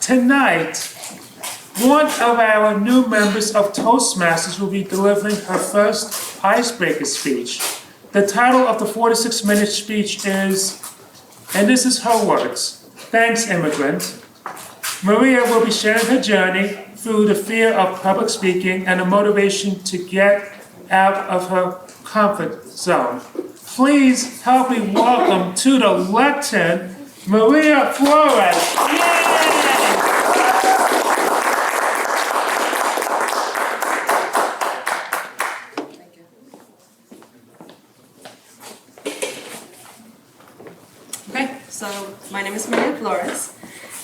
Tonight, one of our new members of Toastmasters will be delivering her first icebreaker speech. The title of the 46-minute speech is, and this is her words, "Thanks, Immigrant." Maria will be sharing her journey through the fear of public speaking and the motivation to get out of her comfort zone. Please help me welcome to the lectern, Maria Flores. Yay! So my name is Maria Flores,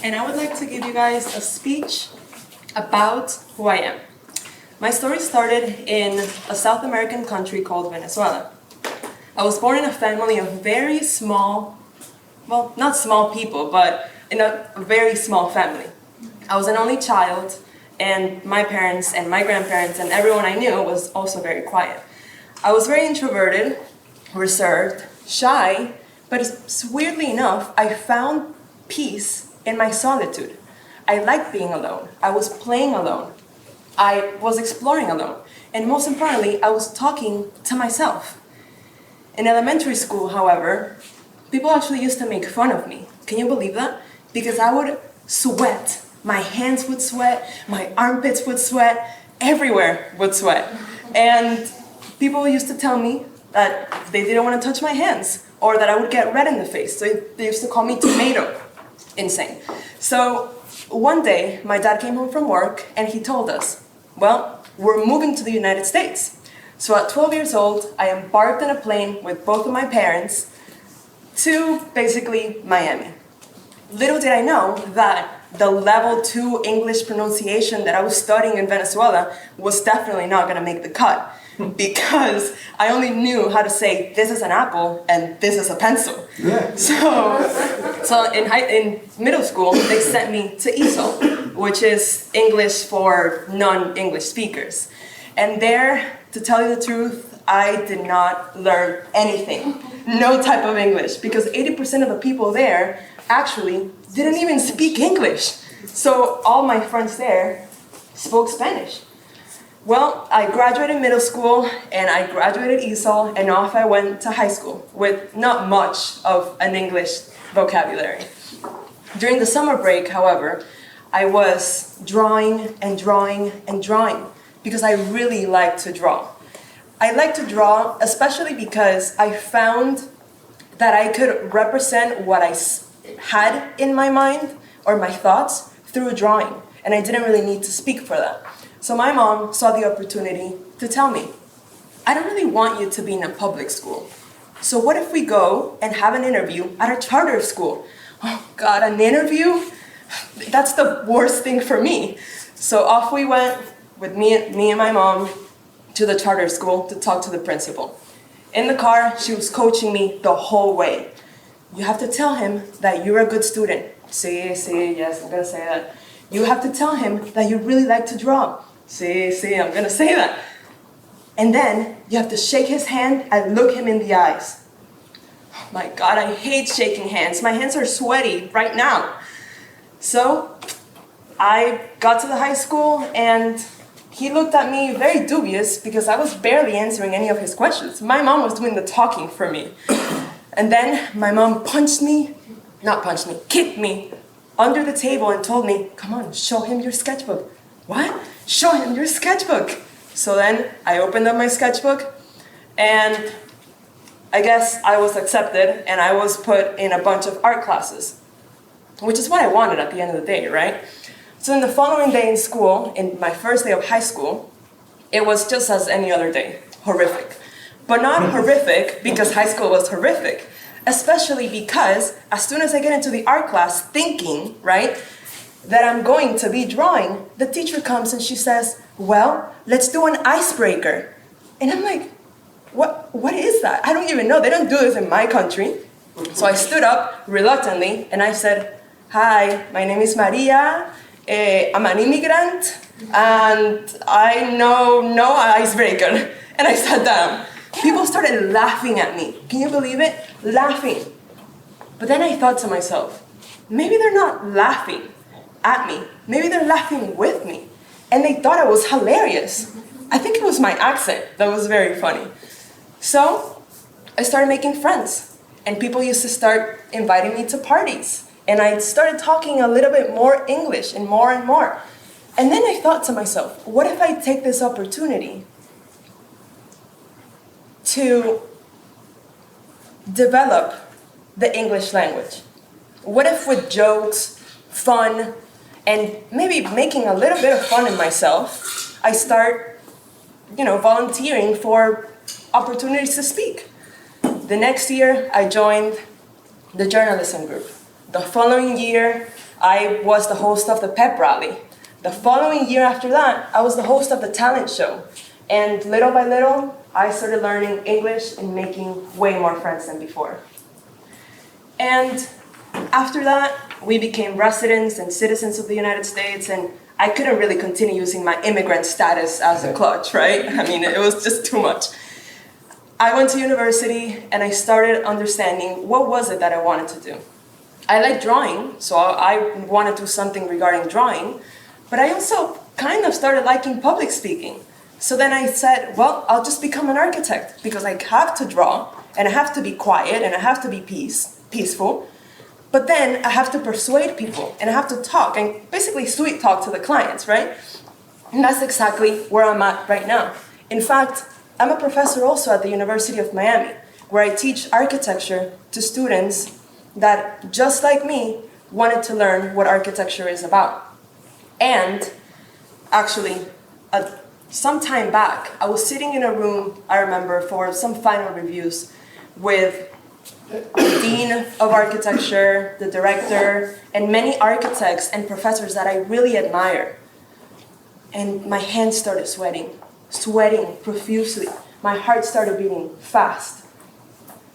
and I would like to give you guys a speech about who I am. My story started in a South American country called Venezuela. I was born in a family of very small, well, not small people, but in a very small family. I was an only child, and my parents and my grandparents and everyone I knew was also very quiet. I was very introverted, reserved, shy, but weirdly enough, I found peace in my solitude. I liked being alone. I was playing alone. I was exploring alone. And most importantly, I was talking to myself. In elementary school, however, people actually used to make fun of me. Can you believe that? Because I would sweat. My hands would sweat, my armpits would sweat, everywhere would sweat. And people used to tell me that they didn't want to touch my hands, or that I would get red in the face. So they used to call me tomato. Insane. So one day, my dad came home from work and he told us, well, we're moving to the United States. So at 12 years old, I embarked on a plane with both of my parents to basically Miami. Little did I know that the level 2 English pronunciation that I was studying in Venezuela was definitely not gonna make the cut. Because I only knew how to say, this is an apple and this is a pencil. Yeah. So in middle school, they sent me to ESOL, which is English for non-English speakers. And there, to tell you the truth, I did not learn anything. No type of English, because 80% of the people there actually didn't even speak English. So all my friends there spoke Spanish. Well, I graduated middle school and I graduated ESOL, and off I went to high school with not much of an English vocabulary. During the summer break, however, I was drawing and drawing and drawing because I really like to draw. I like to draw especially because I found that I could represent what I had in my mind or my thoughts through drawing, and I didn't really need to speak for that. So my mom saw the opportunity to tell me, I don't really want you to be in a public school. So what if we go and have an interview at a charter school? Oh God, an interview? That's the worst thing for me. So off we went with me and my mom to the charter school to talk to the principal. In the car, she was coaching me the whole way. You have to tell him that you're a good student. Sí, yes, I'm gonna say that. You have to tell him that you really like to draw. Sí, I'm gonna say that. And then you have to shake his hand and look him in the eyes. Oh my God, I hate shaking hands. My hands are sweaty right now. So I got to the high school and he looked at me very dubious because I was barely answering any of his questions. My mom was doing the talking for me. And then my mom kicked me under the table and told me, come on, show him your sketchbook. What? Show him your sketchbook. So then I opened up my sketchbook and I guess I was accepted and I was put in a bunch of art classes, which is what I wanted at the end of the day, right? So in the following day in school, in my first day of high school, it was just as any other day, horrific. But not horrific because high school was horrific, especially because as soon as I get into the art class thinking, right, that I'm going to be drawing, the teacher comes and she says, well, let's do an icebreaker. And I'm like, what is that? I don't even know. They don't do this in my country. So I stood up reluctantly and I said, hi, my name is Maria. I'm an immigrant and I know no icebreaker. And I sat down. People started laughing at me. Can you believe it? Laughing. But then I thought to myself, maybe they're not laughing. at me. Maybe they're laughing with me. And they thought I was hilarious. I think it was my accent that was very funny. So I started making friends. And people used to start inviting me to parties. And I started talking a little bit more English and more. And then I thought to myself, what if I take this opportunity to develop the English language? What if with jokes, fun, and maybe making a little bit of fun in myself, I start, volunteering for opportunities to speak? The next year, I joined the journalism group. The following year, I was the host of the pep rally. The following year after that, I was the host of the talent show. And little by little, I started learning English and making way more friends than before. And after that, we became residents and citizens of the United States, and I couldn't really continue using my immigrant status as a clutch, right? I mean, it was just too much. I went to university and I started understanding what was it that I wanted to do. I like drawing, so I want to do something regarding drawing, but I also kind of started liking public speaking. So then I said, well, I'll just become an architect because I have to draw and I have to be quiet and I have to be peaceful. But then I have to persuade people and I have to talk and basically sweet talk to the clients, right? And that's exactly where I'm at right now. In fact, I'm a professor also at the University of Miami, where I teach architecture to students that, just like me, wanted to learn what architecture is about. And actually, some time back, I was sitting in a room, I remember, for some final reviews with the dean of architecture, the director, and many architects and professors that I really admire. And my hands started sweating profusely. My heart started beating fast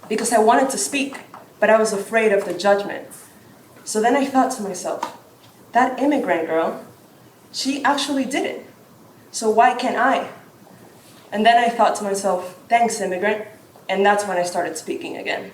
because I wanted to speak, but I was afraid of the judgment. So then I thought to myself, that immigrant girl, she actually did it. So why can't I? And then I thought to myself, thanks, immigrant. And that's when I started speaking again.